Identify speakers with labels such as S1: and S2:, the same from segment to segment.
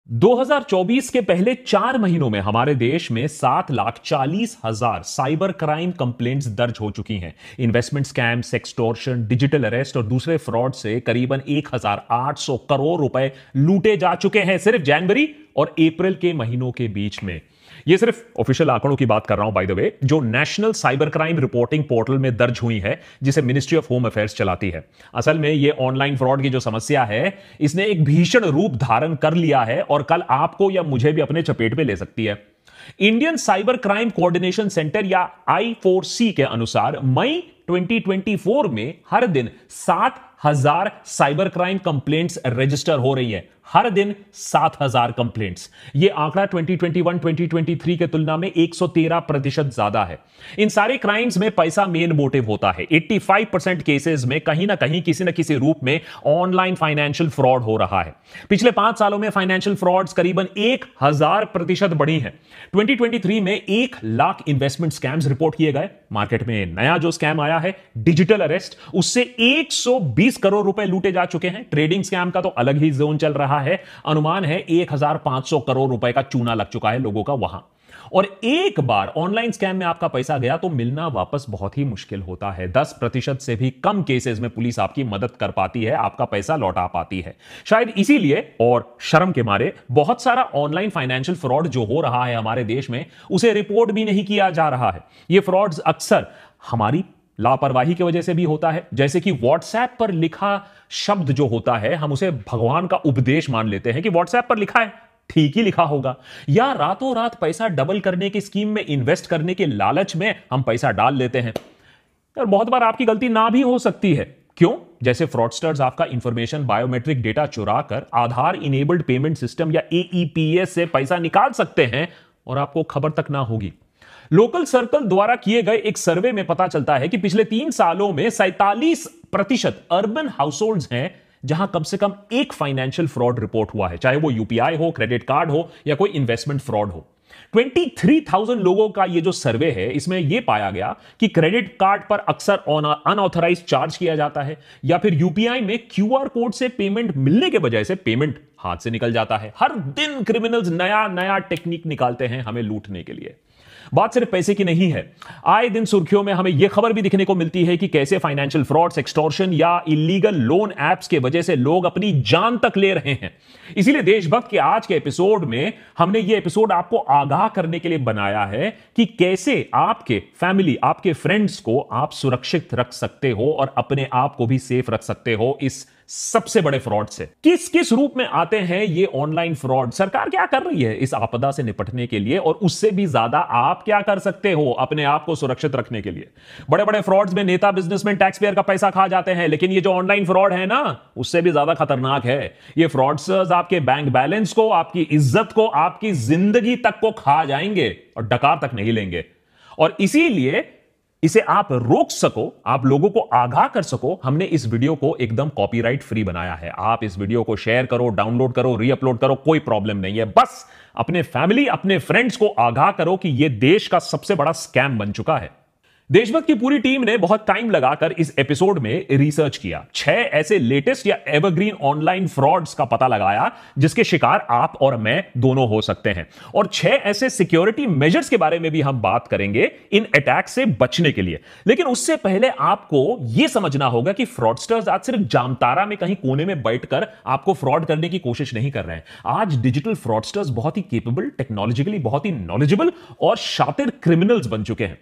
S1: 2024 के पहले 4 महीनों में हमारे देश में 7,40,000 साइबर क्राइम कंप्लेंट्स दर्ज हो चुकी हैं। Investment scam, sextortion, digital arrest और दूसरे फ्रॉड से करीबन 1,800 करोड़ रुपए लूटे जा चुके हैं सिर्फ जनवरी और अप्रैल के महीनों के बीच में। ये सिर्फ ऑफिशियल आंकड़ों की बात कर रहा हूं बाय द वे, जो national cyber crime reporting portal में दर्ज हुई है, जिसे मिनिस्ट्री ऑफ होम अफेयर्स चलाती है। असल में ये ऑनलाइन फ्रॉड की जो समस्या है, इसने एक भीषण रूप धारण कर लिया है और कल आपको या मुझे भी अपने चपेट में ले सकती है। Indian cyber crime coordination centre या I4C के अनुसार मई 2024 में हर दिन 7,000 साइबर क्राइम कंप्लेंट्स रजिस्टर हो रही है। हर दिन 7,000 कंप्लेंट्स। यह आंकड़ा 2021-2023 के तुलना में 113% ज्यादा है। इन सारे क्राइम्स में पैसा मेन मोटिव होता है। 85% केसेस में कहीं ना कहीं किसी न किसी रूप में ऑनलाइन फाइनेंशियल फ्रॉड हो रहा है। पिछले 5 सालों में फाइनेंशियल फ्रॉड्स करीबन 1,000% बढ़ी हैं। 2023 में 1 लाख इन्वेस्टमेंट स्कैम्स रिपोर्ट किए गए। मार्केट में नया जो स्कैम आया है, डिजिटल अरेस्ट, उससे 120 करोड़ रुपए लूटे जा चुके हैं। ट्रेडिंग स्कैम का तो अलग ही जोन चल रहा है। अनुमान है 1,500 करोड़ रुपए का चूना लग चुका है लोगों का वहां। और एक बार ऑनलाइन स्कैम में आपका पैसा गया तो मिलना वापस बहुत ही मुश्किल होता है। 10% से भी कम केसेस में पुलिस आपकी मदद कर पाती है, आपका पैसा लौटा पाती है। शायद इसीलिए और शर्म के मारे बहुत सारा ऑनलाइन फाइनेंशियल फ्रॉड जो हो रहा है हमारे देश में, उसे रिपोर्ट भी नहीं किया जा रहा है। यह फ्रॉड्स अक्सर हमारी लापरवाही की वजह से भी होता है। जैसे कि व्हाट्सएप पर लिखा शब्द जो होता है, हम उसे भगवान का उपदेश मान लेते हैं कि व्हाट्सएप पर लिखा है, ठीक ही लिखा होगा। या रातों रात पैसा डबल करने की स्कीम में इन्वेस्ट करने के लालच में हम पैसा डाल लेते हैं। और बहुत बार आपकी गलती ना भी हो सकती है। क्यों? जैसे फ्रॉडस्टर्स आपका इंफॉर्मेशन, बायोमेट्रिक डेटा चुरा कर आधार इनेबल्ड पेमेंट सिस्टम या AEPS से पैसा निकाल सकते हैं और आपको खबर तक ना होगी। लोकल सर्कल द्वारा किए गए एक सर्वे में पता चलता है कि पिछले 3 सालों में 47% अर्बन हाउसहोल्ड्स हैं जहां कम से कम एक फाइनेंशियल फ्रॉड रिपोर्ट हुआ है, चाहे वो UPI हो, क्रेडिट कार्ड हो या कोई इन्वेस्टमेंट फ्रॉड हो। 23,000 लोगों का ये जो सर्वे है, इसमें यह पाया गया कि क्रेडिट कार्ड पर अक्सर अनऑथराइज्ड चार्ज किया जाता है या फिर UPI में QR कोड से पेमेंट मिलने के बजाय से पेमेंट हाथ से निकल जाता है। हर दिन क्रिमिनल्स नया नया टेक्निक निकालते हैं हमें लूटने के लिए। बात सिर्फ पैसे की नहीं है। आए दिन सुर्खियों में हमें यह खबर भी दिखने को मिलती है कि कैसे फाइनेंशियल फ्रॉड, एक्सटॉर्शन या इलीगल लोन एप्स के वजह से लोग अपनी जान तक ले रहे हैं। इसीलिए देशभक्त के आज के एपिसोड में हमने यह एपिसोड आपको आगाह करने के लिए बनाया है कि कैसे आपके फैमिली, आपके फ्रेंड्स को आप सुरक्षित रख सकते हो और अपने आप को भी सेफ रख सकते हो इस सबसे बड़े फ्रॉड से। किस किस रूप में आते हैं ये ऑनलाइन फ्रॉड? सरकार क्या कर रही है इस आपदा से निपटने के लिए? और उससे भी ज्यादा आप क्या कर सकते हो अपने आप को सुरक्षित रखने के लिए? बड़े बड़े फ्रॉड्स में नेता, बिजनेसमैन, टैक्स पेयर का पैसा खा जाते हैं, लेकिन ये जो ऑनलाइन फ्रॉड है ना, उससे भी ज्यादा खतरनाक है। ये फ्रॉडस्टर्स आपके बैंक बैलेंस को, आपकी इज्जत को, आपकी जिंदगी तक को खा जाएंगे और डकार तक नहीं लेंगे। और इसीलिए इसे आप रोक सको, आप लोगों को आगाह कर सको, हमने इस वीडियो को एकदम कॉपीराइट फ्री बनाया है। आप इस वीडियो को शेयर करो, डाउनलोड करो, रीअपलोड करो, कोई प्रॉब्लम नहीं है। बस अपने फैमिली, अपने फ्रेंड्स को आगाह करो कि यह देश का सबसे बड़ा स्कैम बन चुका है। देशभक्त की पूरी टीम ने बहुत टाइम लगाकर इस एपिसोड में रिसर्च किया। 6 ऐसे लेटेस्ट या एवरग्रीन ऑनलाइन फ्रॉड्स का पता लगाया जिसके शिकार आप और मैं दोनों हो सकते हैं। और 6 ऐसे सिक्योरिटी मेजर्स के बारे में भी हम बात करेंगे इन अटैक से बचने के लिए। लेकिन उससे पहले आपको यह समझना होगा कि फ्रॉडस्टर्स आज सिर्फ जामतारा में कहीं कोने में बैठकर आपको फ्रॉड करने की कोशिश नहीं कर रहे हैं। आज डिजिटल फ्रॉडस्टर्स बहुत ही केपेबल, टेक्नोलॉजिकली बहुत ही नॉलेजेबल और शातिर क्रिमिनल्स बन चुके हैं।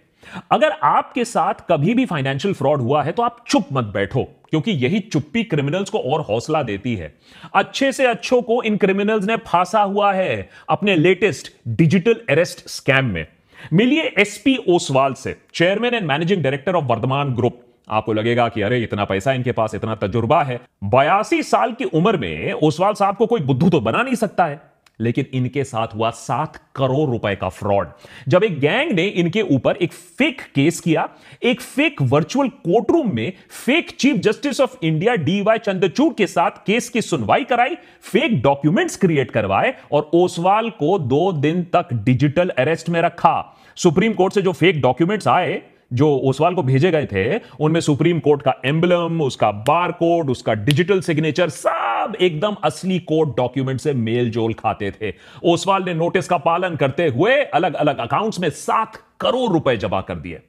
S1: अगर आपके साथ कभी भी फाइनेंशियल फ्रॉड हुआ है तो आप चुप मत बैठो, क्योंकि यही चुप्पी क्रिमिनल्स को और हौसला देती है। अच्छे से अच्छों को इन क्रिमिनल्स ने फांसा हुआ है अपने लेटेस्ट डिजिटल अरेस्ट स्कैम में। मिलिए SP ओसवाल से, chairman and managing director of Vardhman group. आपको लगेगा कि अरे इतना पैसा इनके पास, इतना तजुर्बा है। 82 साल की उम्र में ओसवाल साहब को कोई बुद्धू तो बना नहीं सकता है, लेकिन इनके साथ हुआ 7 करोड़ रुपए का फ्रॉड। जब एक गैंग ने इनके ऊपर एक फेक केस किया, एक फेक वर्चुअल कोर्ट रूम में fake chief justice of India DY Chandrachud के साथ केस की सुनवाई कराई, फेक डॉक्यूमेंट्स क्रिएट करवाए और ओसवाल को 2 दिन तक डिजिटल अरेस्ट में रखा। सुप्रीम कोर्ट से जो फेक डॉक्यूमेंट्स आए, जो ओसवाल को भेजे गए थे उनमें सुप्रीम कोर्ट का एम्बलम, उसका बार कोड, उसका डिजिटल सिग्नेचर सब एकदम असली कोर्ट डॉक्यूमेंट से मेल जोल खाते थे। ओसवाल ने नोटिस का पालन करते हुए अलग अलग अकाउंट्स में 7 करोड़ रुपए जमा कर दिए।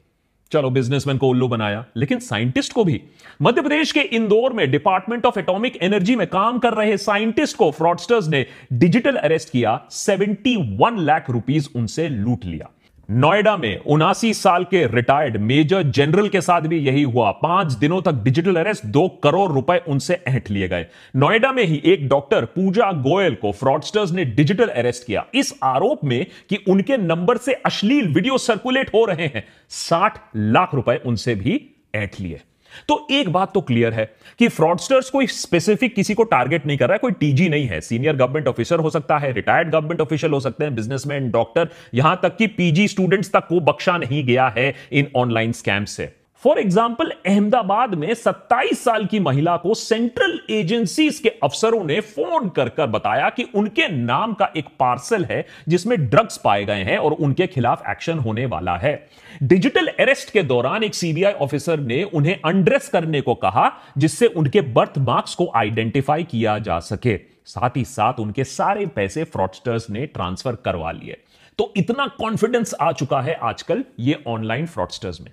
S1: चलो, बिजनेसमैन को उल्लू बनाया, लेकिन साइंटिस्ट को भी। मध्य प्रदेश के इंदौर में डिपार्टमेंट ऑफ एटॉमिक एनर्जी में काम कर रहे साइंटिस्ट को फ्रॉडस्टर्स ने डिजिटल अरेस्ट किया, 71 लाख रुपीस उनसे लूट लिया। नोएडा में 79 साल के रिटायर्ड मेजर जनरल के साथ भी यही हुआ। 5 दिनों तक डिजिटल अरेस्ट, 2 करोड़ रुपए उनसे ऐंठ लिए गए। नोएडा में ही एक डॉक्टर पूजा गोयल को फ्रॉडस्टर्स ने डिजिटल अरेस्ट किया, इस आरोप में कि उनके नंबर से अश्लील वीडियो सर्कुलेट हो रहे हैं। 60 लाख रुपए उनसे भी ऐंठ लिए। तो एक बात तो क्लियर है कि फ्रॉडस्टर्स कोई स्पेसिफिक किसी को टारगेट नहीं कर रहा है, कोई टीजी नहीं है। सीनियर गवर्नमेंट ऑफिसर हो सकता है, रिटायर्ड गवर्नमेंट ऑफिशियल हो सकते हैं, बिजनेसमैन, डॉक्टर, यहां तक कि पीजी स्टूडेंट्स तक को बख्शा नहीं गया है इन ऑनलाइन स्कैम से। फॉर एग्जाम्पल, अहमदाबाद में 27 साल की महिला को सेंट्रल एजेंसीज के अफसरों ने फोन कर कर बताया कि उनके नाम का एक पार्सल है जिसमें ड्रग्स पाए गए हैं और उनके खिलाफ एक्शन होने वाला है। डिजिटल अरेस्ट के दौरान एक सीबीआई ऑफिसर ने उन्हें अनड्रेस करने को कहा, जिससे उनके बर्थ मार्क्स को आइडेंटिफाई किया जा सके। साथ ही साथ उनके सारे पैसे फ्रॉडस्टर्स ने ट्रांसफर करवा लिए। तो इतना कॉन्फिडेंस आ चुका है आजकल ये ऑनलाइन फ्रॉडस्टर्स में।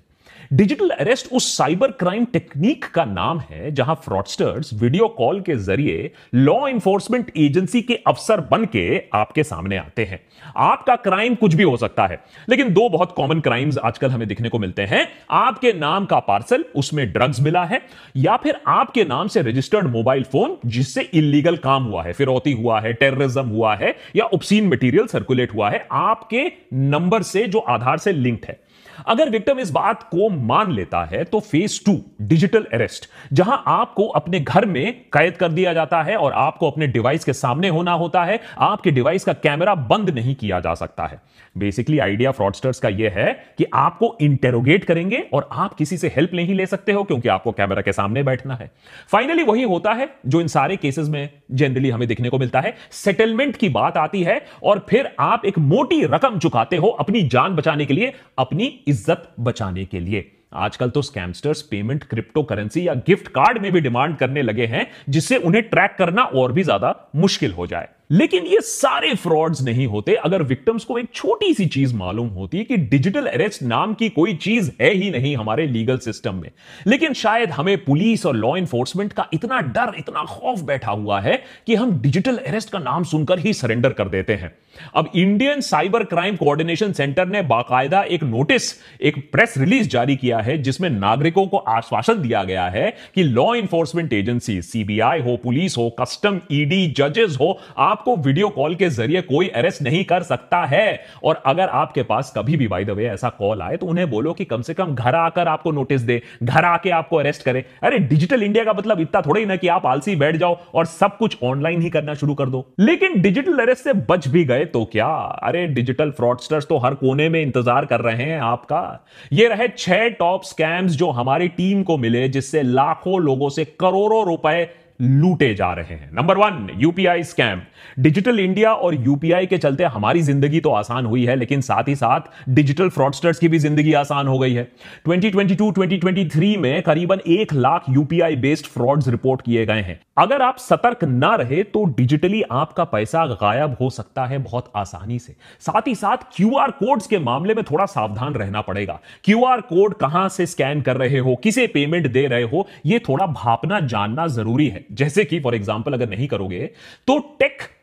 S1: डिजिटल अरेस्ट उस साइबर क्राइम टेक्निक का नाम है जहां फ्रॉडस्टर्स वीडियो कॉल के जरिए लॉ इन्फोर्समेंट एजेंसी के अफसर बन के आपके सामने आते हैं। आपका क्राइम कुछ भी हो सकता है, लेकिन 2 बहुत कॉमन क्राइम्स आजकल हमें दिखने को मिलते हैं। आपके नाम का पार्सल, उसमें ड्रग्स मिला है, या फिर आपके नाम से रजिस्टर्ड मोबाइल फोन जिससे इलीगल काम हुआ है, फिरौती हुआ है, टेररिज्म हुआ है, या ऑब्सीन मटेरियल सर्कुलेट हुआ है आपके नंबर से जो आधार से लिंक्ड है। अगर विक्टिम इस बात को मान लेता है तो फेज 2 डिजिटल अरेस्ट, जहां आपको अपने घर में कैद कर दिया जाता है और आपको अपने डिवाइस के सामने होना होता है। आपके डिवाइस का कैमरा बंद नहीं किया जा सकता है। बेसिकली आइडिया फ्रॉडस्टर्स का यह है कि आपको इंटेरोगेट करेंगे और आप किसी से हेल्प नहीं ले सकते हो क्योंकि आपको कैमरा के सामने बैठना है। फाइनली वही होता है जो इन सारे केसेस में जनरली हमें देखने को मिलता है। सेटलमेंट की बात आती है और फिर आप एक मोटी रकम चुकाते हो अपनी जान बचाने के लिए, अपनी इज्जत बचाने के लिए। आजकल तो स्कैमस्टर्स पेमेंट क्रिप्टो करेंसी या गिफ्ट कार्ड में भी डिमांड करने लगे हैं, जिससे उन्हें ट्रैक करना और भी ज्यादा मुश्किल हो जाए। लेकिन ये सारे फ्रॉड्स नहीं होते अगर विक्टिम्स को एक छोटी सी चीज मालूम होती कि डिजिटल अरेस्ट नाम की कोई चीज है ही नहीं हमारे लीगल सिस्टम में। लेकिन शायद हमें पुलिस और लॉ इन्फोर्समेंट का इतना डर, इतना खौफ बैठा हुआ है कि हम डिजिटल अरेस्ट का नाम सुनकर ही सरेंडर कर देते हैं। अब Indian cyber crime coordination centre ने बाकायदा एक नोटिस, एक प्रेस रिलीज जारी किया है जिसमें नागरिकों को आश्वासन दिया गया है कि लॉ इन्फोर्समेंट एजेंसी, सीबीआई हो, पुलिस हो, कस्टम, ईडी, जजेस हो, आपको वीडियो कॉल के जरिए कोई अरेस्ट नहीं कर सकता है। और अगर आपके पास कभी भी बाय द वे ऐसा कॉल आए तो उन्हें बोलो कि कम से कम घर आकर आपको नोटिस दे, घर आके आपको अरेस्ट करे। अरे डिजिटल इंडिया का मतलब इतना थोड़ा ही ना कि आप आलसी बैठ जाओ और सब कुछ ऑनलाइन ही करना शुरू कर दो। लेकिन डिजिटल अरेस्ट से बच भी गए तो क्या, अरे डिजिटल फ्रॉडस्टर्स तो हर कोने में इंतजार कर रहे हैं आपका। ये रहे 6 टॉप स्कैम्स जो हमारी टीम को मिले, जिससे लाखों लोगों से करोड़ों रुपए लूटे जा रहे हैं। Number 1, UPI scam. Digital India और यूपीआई के चलते हमारी जिंदगी तो आसान हुई है, लेकिन साथ ही साथ डिजिटल फ्रॉडस्टर्स की भी जिंदगी आसान हो गई है। 2022-2023 में करीबन 1 lakh UPI based frauds report किए गए हैं। अगर आप सतर्क ना रहे तो डिजिटली आपका पैसा गायब हो सकता है बहुत आसानी से। साथ ही साथ क्यूआर कोड्स के मामले में थोड़ा सावधान रहना पड़ेगा। क्यूआर कोड कहां से स्कैन कर रहे हो, किसे पेमेंट दे रहे हो, यह थोड़ा भापना जानना जरूरी है। जैसे कि फॉर एग्जांपल अगर नहीं करोगे तो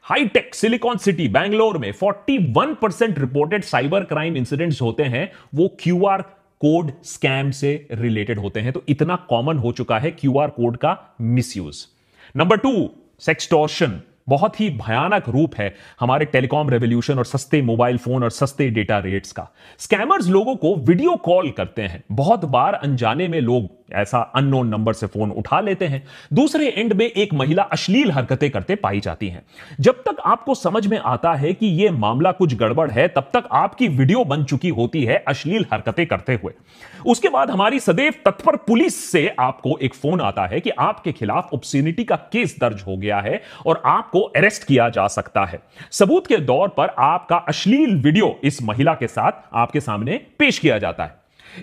S1: हाईटेक सिलिकॉन सिटी बैंगलोर में 41% रिपोर्टेड साइबर क्राइम इंसिडेंट्स होते हैं, वो क्यूआर कोड स्कैम से रिलेटेड होते हैं। तो इतना कॉमन हो चुका है क्यूआर कोड का मिसयूज। Number 2, sextortion. बहुत ही भयानक रूप है हमारे टेलीकॉम रेवोल्यूशन और सस्ते मोबाइल फोन और सस्ते डेटा रेट्स का। स्कैमर्स लोगों को वीडियो कॉल करते हैं। बहुत बार अनजाने में लोग ऐसा अननोन नंबर से फोन उठा लेते हैं। दूसरे एंड में एक महिला अश्लील हरकतें करते पाई जाती हैं। जब तक आपको समझ में आता है कि यह मामला कुछ गड़बड़ है, तब तक आपकी वीडियो बन चुकी होती है अश्लील हरकतें करते हुए। उसके बाद हमारी सदैव तत्पर पुलिस से आपको एक फोन आता है कि आपके खिलाफ ऑब्स्सेनिटी का केस दर्ज हो गया है और आपको अरेस्ट किया जा सकता है। सबूत के दौर पर आपका अश्लील वीडियो इस महिला के साथ आपके सामने पेश किया जाता है।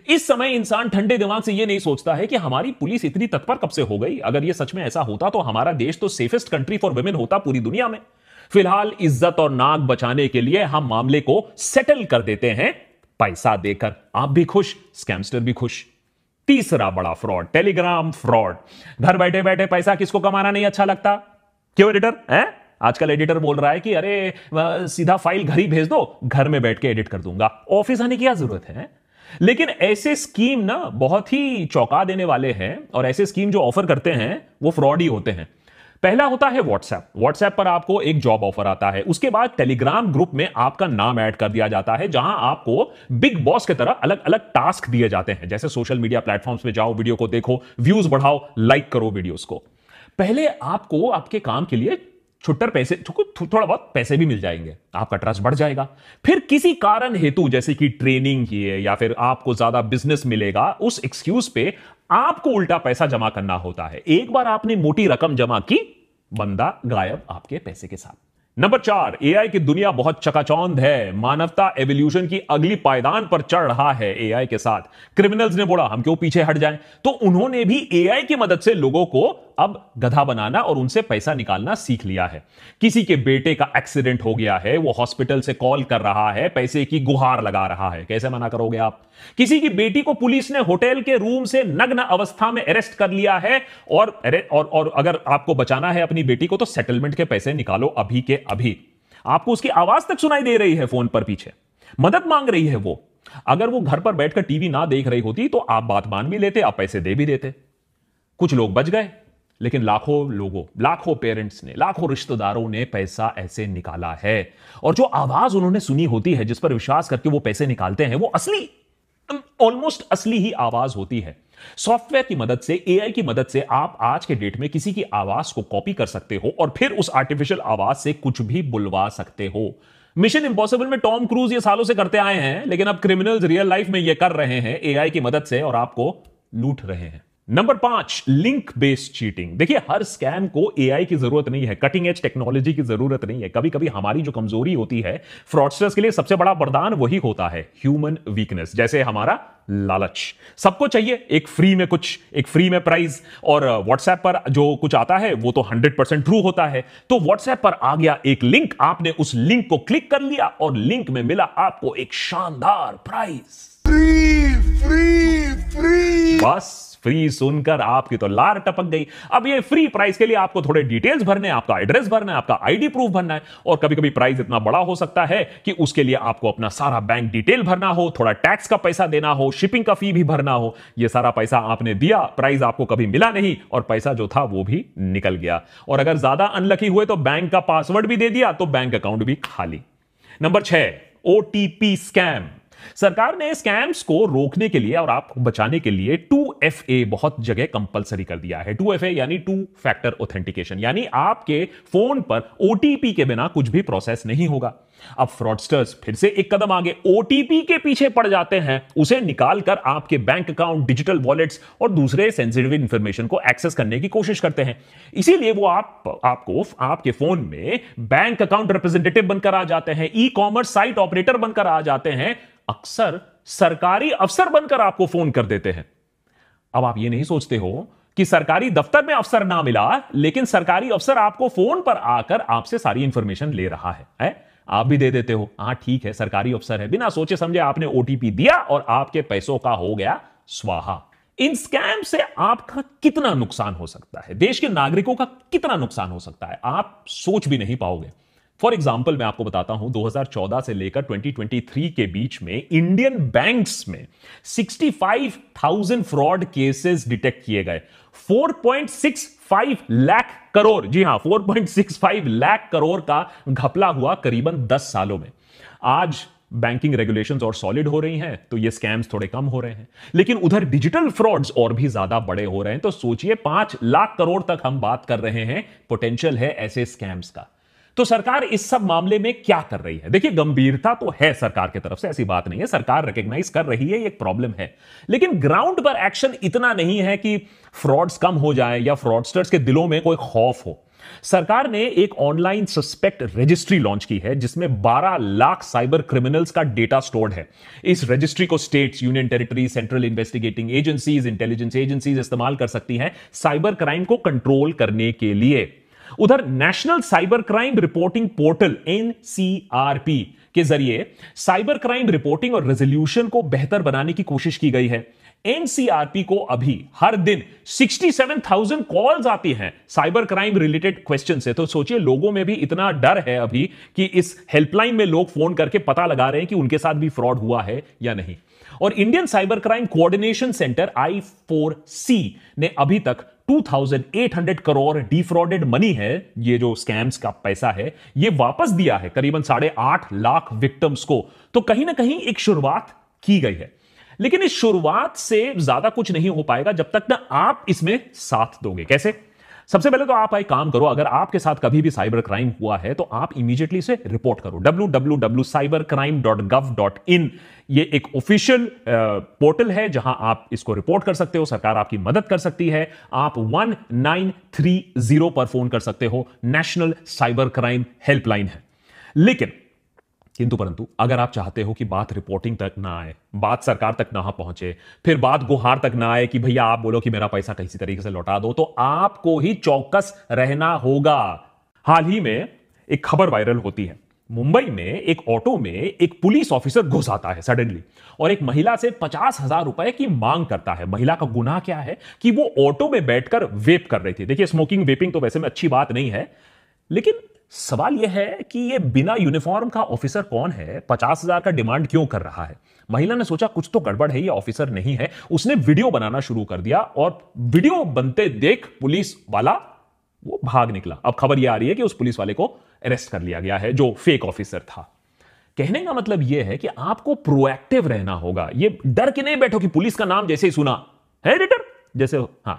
S1: इस समय इंसान ठंडे दिमाग से यह नहीं सोचता है कि हमारी पुलिस इतनी तत्पर कब से हो गई। अगर यह सच में ऐसा होता तो हमारा देश तो सेफेस्ट कंट्री फॉर वुमेन होता पूरी दुनिया में। फिलहाल इज्जत और नाक बचाने के लिए हम मामले को सेटल कर देते हैं पैसा देकर। आप भी खुश, स्कैमस्टर भी खुश। तीसरा बड़ा फ्रॉड, टेलीग्राम फ्रॉड। घर बैठे बैठे पैसा किसको कमाना नहीं अच्छा लगता? क्यों एडिटर है? आजकल एडिटर बोल रहा है कि अरे सीधा फाइल घर ही भेज दो, घर में बैठ के एडिट कर दूंगा, ऑफिस आने की क्या जरूरत है? लेकिन ऐसे स्कीम ना बहुत ही चौंका देने वाले हैं, और ऐसे स्कीम जो ऑफर करते हैं वो फ्रॉड ही होते हैं। पहला होता है व्हाट्सएप पर आपको एक जॉब ऑफर आता है। उसके बाद टेलीग्राम ग्रुप में आपका नाम ऐड कर दिया जाता है, जहां आपको बिग बॉस की तरह अलग अलग टास्क दिए जाते हैं, जैसे सोशल मीडिया प्लेटफॉर्म्स पे जाओ, वीडियो को देखो, व्यूज बढ़ाओ, लाइक करो वीडियोस को। पहले आपको आपके काम के लिए छुट्टर पैसे, थोड़ा बहुत पैसे भी मिल जाएंगे, आपका ट्रस्ट बढ़ जाएगा। फिर किसी कारण हेतु, जैसे कि ट्रेनिंग की है या फिर आपको ज्यादा बिजनेस मिलेगा, उस एक्सक्यूज पे आपको उल्टा पैसा जमा करना होता है। एक बार आपने मोटी रकम जमा की, बंदा गायब आपके पैसे के साथ। नंबर 4, एआई की दुनिया बहुत चकाचौंध है। मानवता एवोल्यूशन की अगली पायदान पर चढ़ रहा है एआई के साथ। क्रिमिनल्स ने बोला हम क्यों पीछे हट जाएं, तो उन्होंने भी एआई की मदद से लोगों को अब गधा बनाना और उनसे पैसा निकालना सीख लिया है। किसी के बेटे का एक्सीडेंट हो गया है, वो हॉस्पिटल से कॉल कर रहा है, पैसे की गुहार लगा रहा है, कैसे मना करोगे आप? किसी की बेटी को पुलिस ने होटल के रूम से नग्न अवस्था में अरेस्ट कर लिया है, और अगर आपको बचाना है अपनी बेटी को तो सेटलमेंट के पैसे निकालो अभी के अभी। आपको उसकी आवाज तक सुनाई दे रही है फोन पर, पीछे मदद मांग रही है वो। अगर वो घर पर बैठकर टीवी ना देख रही होती तो आप बात मान भी लेते, आप पैसे दे भी देते। कुछ लोग बच गए, लेकिन लाखों पेरेंट्स ने, लाखों रिश्तेदारों ने पैसा ऐसे निकाला है। और जो आवाज उन्होंने सुनी होती है, जिस पर विश्वास करके वो पैसे निकालते हैं, वो असली, ऑलमोस्ट असली ही आवाज होती है। सॉफ्टवेयर की मदद से, एआई की मदद से आप आज के डेट में किसी की आवाज को कॉपी कर सकते हो और फिर उस आर्टिफिशियल आवाज से कुछ भी बुलवा सकते हो। मिशन इंपॉसिबल में टॉम क्रूज ये सालों से करते आए हैं, लेकिन अब क्रिमिनल्स रियल लाइफ में ये कर रहे हैं एआई की मदद से, और आपको लूट रहे हैं। Number 5, link based cheating. देखिए, हर स्कैम को एआई की जरूरत नहीं है, कटिंग एज टेक्नोलॉजी की जरूरत नहीं है। कभी कभी हमारी जो कमजोरी होती है, फ्रॉडस्टर्स के लिए सबसे बड़ा वरदान वही होता है, ह्यूमन वीकनेस। जैसे हमारा लालच, सबको चाहिए एक फ्री में प्राइज, और व्हाट्सएप पर जो कुछ आता है वो तो 100% ट्रू होता है। तो व्हाट्सएप पर आ गया एक लिंक, आपने उस लिंक को क्लिक कर लिया और लिंक में मिला आपको एक शानदार प्राइज। फ्री बस फ्री सुनकर आपकी तो लार टपक गई। अब ये फ्री प्राइस के लिए आपको थोड़े डिटेल्स भरने, आपका एड्रेस भरना है, आपका आईडी प्रूफ भरना है, और कभी कभी प्राइस इतना बड़ा हो सकता है कि उसके लिए आपको अपना सारा बैंक डिटेल भरना हो, थोड़ा टैक्स का पैसा देना हो, शिपिंग का फी भी भरना हो। ये सारा पैसा आपने दिया, प्राइस आपको कभी मिला नहीं, और पैसा जो था वो भी निकल गया। और अगर ज्यादा अनलकी हुए तो बैंक का पासवर्ड भी दे दिया, तो बैंक अकाउंट भी खाली। Number 6, OTP scam. सरकार ने स्कैम्स को रोकने के लिए और आपको बचाने के लिए 2FA बहुत जगह कंपलसरी कर दिया है। 2FA यानी 2 फैक्टर ऑथेंटिकेशन, यानी आपके फोन पर ओटीपी के बिना कुछ भी प्रोसेस नहीं होगा। अब फ्रॉडस्टर्स फिर से एक कदम आगे, ओटीपी के पीछे पड़ जाते हैं, उसे निकालकर आपके बैंक अकाउंट, डिजिटल वॉलेट्स और दूसरे सेंसिटिव इंफॉर्मेशन को एक्सेस करने की कोशिश करते हैं। इसीलिए वो आपको आपके फोन में बैंक अकाउंट रिप्रेजेंटेटिव बनकर आ जाते हैं, ई कॉमर्स साइट ऑपरेटर बनकर आ जाते हैं, अक्सर सरकारी अफसर बनकर आपको फोन कर देते हैं। अब आप ये नहीं सोचते हो कि सरकारी दफ्तर में अफसर ना मिला, लेकिन सरकारी अफसर आपको फोन पर आकर आपसे सारी इंफॉर्मेशन ले रहा है? आप भी दे देते हो, हाँ ठीक है सरकारी अफसर है, बिना सोचे समझे आपने ओटीपी दिया और आपके पैसों का हो गया स्वाहा। इन स्कैम से आपका कितना नुकसान हो सकता है, देश के नागरिकों का कितना नुकसान हो सकता है, आप सोच भी नहीं पाओगे। फॉर एग्जाम्पल मैं आपको बताता हूं, 2014 से लेकर 2023 के बीच में इंडियन बैंक्स में 65,000 फ्रॉड केसेस डिटेक्ट किए गए। 4.65 लाख करोड़, जी हां 4.65 लाख करोड़ का घपला हुआ करीबन 10 सालों में। आज बैंकिंग रेगुलेशंस और सॉलिड हो रही हैं तो ये स्कैम्स थोड़े कम हो रहे हैं, लेकिन उधर डिजिटल फ्रॉड्स और भी ज्यादा बड़े हो रहे हैं। तो सोचिए 5 लाख करोड़ तक हम बात कर रहे हैं, पोटेंशियल है ऐसे स्कैम्स का। तो सरकार इस सब मामले में क्या कर रही है? देखिए, गंभीरता तो है सरकार की तरफ से, ऐसी बात नहीं है, सरकार रिकॉग्नाइज कर रही है ये एक प्रॉब्लम है, लेकिन ग्राउंड पर एक्शन इतना नहीं है कि फ्रॉड्स कम हो जाए या फ्रॉडस्टर्स के दिलों में कोई खौफ हो। सरकार ने एक ऑनलाइन सस्पेक्ट रजिस्ट्री लॉन्च की है जिसमें 12 लाख साइबर क्रिमिनल्स का डेटा स्टोर्ड है। इस रजिस्ट्री को states, union territory, central investigating agencies, intelligence agencies इस्तेमाल कर सकती हैं साइबर क्राइम को कंट्रोल करने के लिए। उधर national cyber crime reporting portal NCRP के जरिए साइबर क्राइम रिपोर्टिंग और रेजोल्यूशन को बेहतर बनाने की कोशिश की गई है। एनसीआरपी को अभी हर दिन 67,000 कॉल्स आती हैं साइबर क्राइम रिलेटेड क्वेश्चन से। तो सोचिए, लोगों में भी इतना डर है अभी कि इस हेल्पलाइन में लोग फोन करके पता लगा रहे हैं कि उनके साथ भी फ्रॉड हुआ है या नहीं। और Indian cyber crime coordination centre I4C ने अभी तक 2,800 करोड़ डिफ्रॉडेड मनी है, ये जो स्कैम्स का पैसा है, ये वापस दिया है करीबन 8.5 लाख विक्टिम्स को। तो कहीं ना कहीं एक शुरुआत की गई है, लेकिन इस शुरुआत से ज्यादा कुछ नहीं हो पाएगा जब तक ना आप इसमें साथ दोगे। कैसे? सबसे पहले तो आप एक काम करो, अगर आपके साथ कभी भी साइबर क्राइम हुआ है तो आप इमीडिएटली इसे रिपोर्ट करो। www.cybercrime.gov.in ये एक ऑफिशियल पोर्टल है जहां आप इसको रिपोर्ट कर सकते हो। सरकार आपकी मदद कर सकती है। आप 1930 पर फोन कर सकते हो, नेशनल साइबर क्राइम हेल्पलाइन है। लेकिन किंतु परंतु अगर आप चाहते हो कि बात रिपोर्टिंग तक ना आए, बात सरकार तक ना पहुंचे, फिर बात गुहार तक ना आए कि भैया आप बोलो कि मेरा पैसा किसी तरीके से लौटा दो, तो आपको ही चौकस रहना होगा। हाल ही में एक खबर वायरल होती है। मुंबई में एक ऑटो में एक पुलिस ऑफिसर घुस आता है सडनली और एक महिला से 50,000 रुपए की मांग करता है। महिला का गुनाह क्या है कि वो ऑटो में बैठकर वेप कर रही थी। देखिए, स्मोकिंग वेपिंग तो वैसे में अच्छी बात नहीं है, लेकिन सवाल यह है कि यह बिना यूनिफॉर्म का ऑफिसर कौन है, 50,000 का डिमांड क्यों कर रहा है। महिला ने सोचा कुछ तो गड़बड़ है, ये ऑफिसर नहीं है। उसने वीडियो बनाना शुरू कर दिया और वीडियो बनते देख पुलिस वाला वो भाग निकला। अब खबर यह आ रही है कि उस पुलिस वाले को अरेस्ट कर लिया गया है जो फेक ऑफिसर था। कहने का मतलब यह है कि आपको प्रोएक्टिव रहना होगा। ये डर के नहीं बैठो कि पुलिस का नाम जैसे ही सुना है एडिटर जैसे, हां,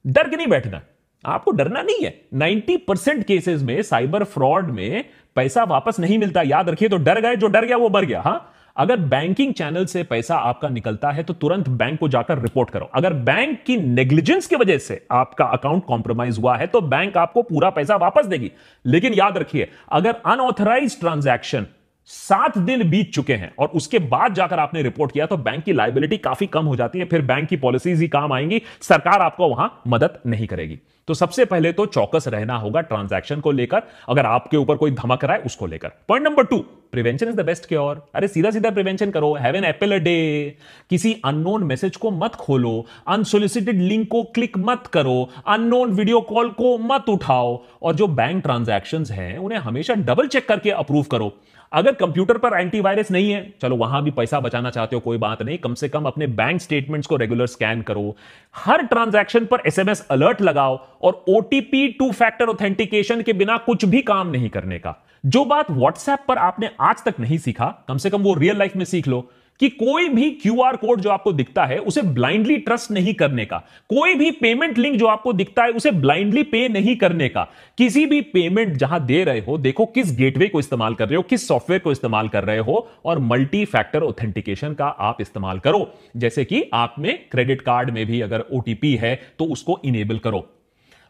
S1: डर के नहीं बैठना, आपको डरना नहीं है। 90% केसेस में साइबर फ्रॉड में पैसा वापस नहीं मिलता, याद रखिए। तो डर गए, जो डर गया वो मर गया। हां, अगर बैंकिंग चैनल से पैसा आपका निकलता है तो तुरंत बैंक को जाकर रिपोर्ट करो। अगर बैंक की नेग्लिजेंस की वजह से आपका अकाउंट कॉम्प्रोमाइज हुआ है तो बैंक आपको पूरा पैसा वापस देगी। लेकिन याद रखिए, अगर अनऑथराइज्ड ट्रांजैक्शन 7 दिन बीत चुके हैं और उसके बाद जाकर आपने रिपोर्ट किया तो बैंक की लायबिलिटी काफी कम हो जाती है। फिर बैंक की पॉलिसीज ही काम आएंगी, सरकार आपको वहां मदद नहीं करेगी। तो सबसे पहले तो चौकस रहना होगा ट्रांजैक्शन को लेकर, अगर आपके ऊपर कोई धमक रहा है उसको लेकर। Point number 2, prevention is the best cure. अरे सीधा सीधा प्रिवेंशन करो। Have an apple a day. किसी अननोन मैसेज को मत खोलो, अनसोलिसिटेड लिंक को क्लिक मत करो, अननोन वीडियो कॉल को मत उठाओ, और जो बैंक ट्रांजैक्शंस हैं उन्हें हमेशा डबल चेक करके अप्रूव करो। अगर कंप्यूटर पर एंटीवायरस नहीं है, चलो वहां भी पैसा बचाना चाहते हो कोई बात नहीं, कम से कम अपने बैंक स्टेटमेंट्स को रेगुलर स्कैन करो। हर ट्रांजैक्शन पर एसएमएस अलर्ट लगाओ और ओटीपी 2 फैक्टर ऑथेंटिकेशन के बिना कुछ भी काम नहीं करने का। जो बात व्हाट्सएप पर आपने आज तक नहीं सीखा, कम से कम वो रियल लाइफ में सीख लो कि कोई भी क्यूआर कोड जो आपको दिखता है उसे ब्लाइंडली ट्रस्ट नहीं करने का। कोई भी पेमेंट लिंक जो आपको दिखता है उसे ब्लाइंडली पे नहीं करने का। किसी भी पेमेंट जहां दे रहे हो, देखो किस गेटवे को इस्तेमाल कर रहे हो, किस सॉफ्टवेयर को इस्तेमाल कर रहे हो, और मल्टी फैक्टर ऑथेंटिकेशन का आप इस्तेमाल करो। जैसे कि आप में क्रेडिट कार्ड में भी अगर ओटीपी है तो उसको इनेबल करो।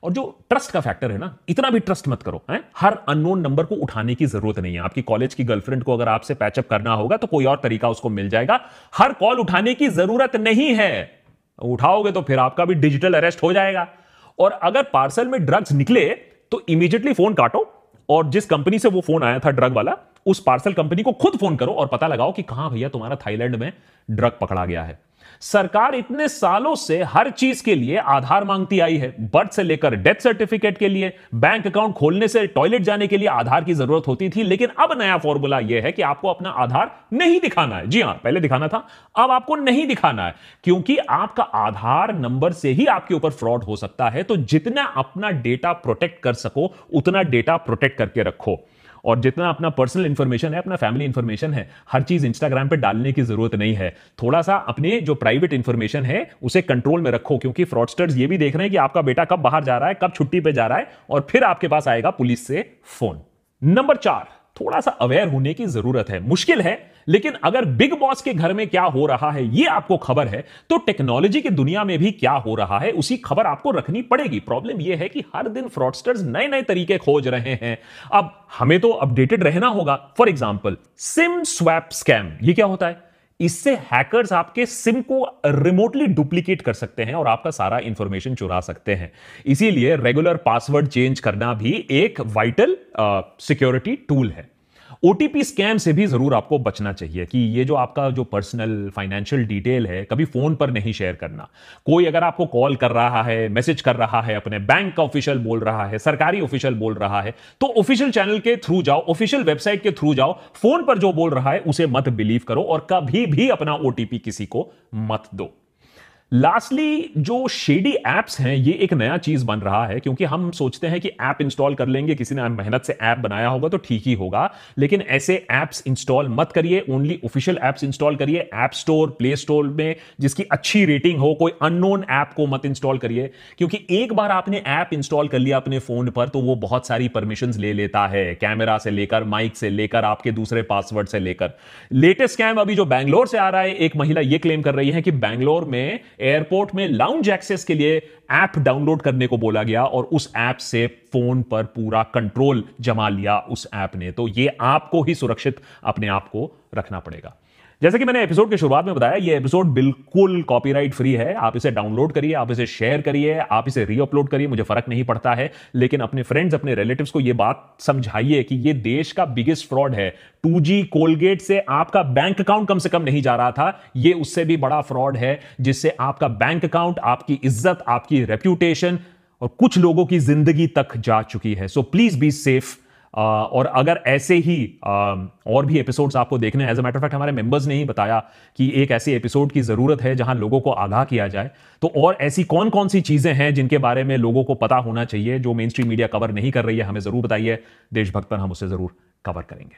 S1: और जो ट्रस्ट का फैक्टर है ना, इतना भी ट्रस्ट मत करो। हर अननोन नंबर को उठाने की जरूरत नहीं है। आपकी कॉलेज की गर्लफ्रेंड को अगर आपसे पैचअप करना होगा तो कोई और तरीका उसको मिल जाएगा। हर कॉल उठाने की जरूरत नहीं है। उठाओगे तो फिर आपका भी डिजिटल अरेस्ट हो जाएगा। और अगर पार्सल में ड्रग्स निकले तो इमीडिएटली फोन काटो और जिस कंपनी से वो फोन आया था ड्रग वाला, उस पार्सल कंपनी को खुद फोन करो और पता लगाओ कि कहां भैया तुम्हारा थाईलैंड में ड्रग पकड़ा गया है। सरकार इतने सालों से हर चीज के लिए आधार मांगती आई है। बर्थ से लेकर डेथ सर्टिफिकेट के लिए, बैंक अकाउंट खोलने से टॉयलेट जाने के लिए आधार की जरूरत होती थी। लेकिन अब नया फॉर्मूला यह है कि आपको अपना आधार नहीं दिखाना है। जी हां, पहले दिखाना था, अब आपको नहीं दिखाना है, क्योंकि आपका आधार नंबर से ही आपके ऊपर फ्रॉड हो सकता है। तो जितना अपना डेटा प्रोटेक्ट कर सको उतना डेटा प्रोटेक्ट करके रखो। और जितना अपना पर्सनल इंफॉर्मेशन है, अपना फैमिली इंफॉर्मेशन है, हर चीज इंस्टाग्राम पे डालने की जरूरत नहीं है। थोड़ा सा अपने जो प्राइवेट इंफॉर्मेशन है उसे कंट्रोल में रखो, क्योंकि फ्रॉडस्टर्स ये भी देख रहे हैं कि आपका बेटा कब बाहर जा रहा है, कब छुट्टी पे जा रहा है, और फिर आपके पास आएगा पुलिस से फोन। नंबर 4, थोड़ा सा अवेयर होने की जरूरत है। मुश्किल है लेकिन अगर बिग बॉस के घर में क्या हो रहा है ये आपको खबर है, तो टेक्नोलॉजी की दुनिया में भी क्या हो रहा है उसी खबर आपको रखनी पड़ेगी। प्रॉब्लम यह है कि हर दिन फ्रॉडस्टर्स नए नए तरीके खोज रहे हैं। अब हमें तो अपडेटेड रहना होगा। For example, SIM swap scam, ये क्या होता है? इससे हैकर्स आपके सिम को रिमोटली डुप्लीकेट कर सकते हैं और आपका सारा इंफॉर्मेशन चुरा सकते हैं। इसीलिए रेगुलर पासवर्ड चेंज करना भी एक वाइटल सिक्योरिटी टूल है। ओटीपी स्कैम से भी जरूर आपको बचना चाहिए कि ये जो आपका जो पर्सनल फाइनेंशियल डिटेल है कभी फोन पर नहीं शेयर करना। कोई अगर आपको कॉल कर रहा है, मैसेज कर रहा है, अपने बैंक का ऑफिशियल बोल रहा है, सरकारी ऑफिशियल बोल रहा है, तो ऑफिशियल चैनल के थ्रू जाओ, ऑफिशियल वेबसाइट के थ्रू जाओ। फोन पर जो बोल रहा है उसे मत बिलीव करो और कभी भी अपना ओटीपी किसी को मत दो। लास्टली, जो शेडी एप्स हैं ये एक नया चीज बन रहा है, क्योंकि हम सोचते हैं कि ऐप इंस्टॉल कर लेंगे, किसी ने मेहनत से ऐप बनाया होगा तो ठीक ही होगा, लेकिन ऐसे ऐप्स इंस्टॉल मत करिए। ओनली ऑफिशियल ऐप्स इंस्टॉल करिए। ऐप स्टोर, प्ले स्टोर में जिसकी अच्छी रेटिंग हो, कोई अननोन ऐप को मत इंस्टॉल करिए, क्योंकि एक बार आपने ऐप इंस्टॉल कर लिया अपने फोन पर तो वो बहुत सारी परमिशंस ले लेता है, कैमरा से लेकर, माइक से लेकर, आपके दूसरे पासवर्ड से लेकर। लेटेस्ट स्कैम अभी जो बैंगलोर से आ रहा है, एक महिला ये क्लेम कर रही है कि बैंगलोर में एयरपोर्ट में लाउंज एक्सेस के लिए ऐप डाउनलोड करने को बोला गया और उस ऐप से फोन पर पूरा कंट्रोल जमा लिया उस ऐप ने। तो ये आपको ही सुरक्षित अपने आप को रखना पड़ेगा। जैसे कि मैंने एपिसोड की शुरुआत में बताया, ये एपिसोड बिल्कुल कॉपीराइट फ्री है। आप इसे डाउनलोड करिए, आप इसे शेयर करिए, आप इसे रीअपलोड करिए, मुझे फर्क नहीं पड़ता है, लेकिन अपने फ्रेंड्स, अपने रिलेटिव्स को यह बात समझाइए कि यह देश का बिगेस्ट फ्रॉड है। 2G कोलगेट से आपका बैंक अकाउंट कम से कम नहीं जा रहा था, यह उससे भी बड़ा फ्रॉड है, जिससे आपका बैंक अकाउंट, आपकी इज्जत, आपकी रेप्यूटेशन और कुछ लोगों की जिंदगी तक जा चुकी है। So please be safe. और अगर ऐसे ही और भी एपिसोड्स आपको देखने हैं, as a matter of fact हमारे मेंबर्स ने ही बताया कि एक ऐसे एपिसोड की जरूरत है जहां लोगों को आगाह किया जाए, तो और ऐसी कौन कौन सी चीजें हैं जिनके बारे में लोगों को पता होना चाहिए जो मेन स्ट्रीम मीडिया कवर नहीं कर रही है, हमें जरूर बताइए। देशभक्त पर हम उसे जरूर कवर करेंगे।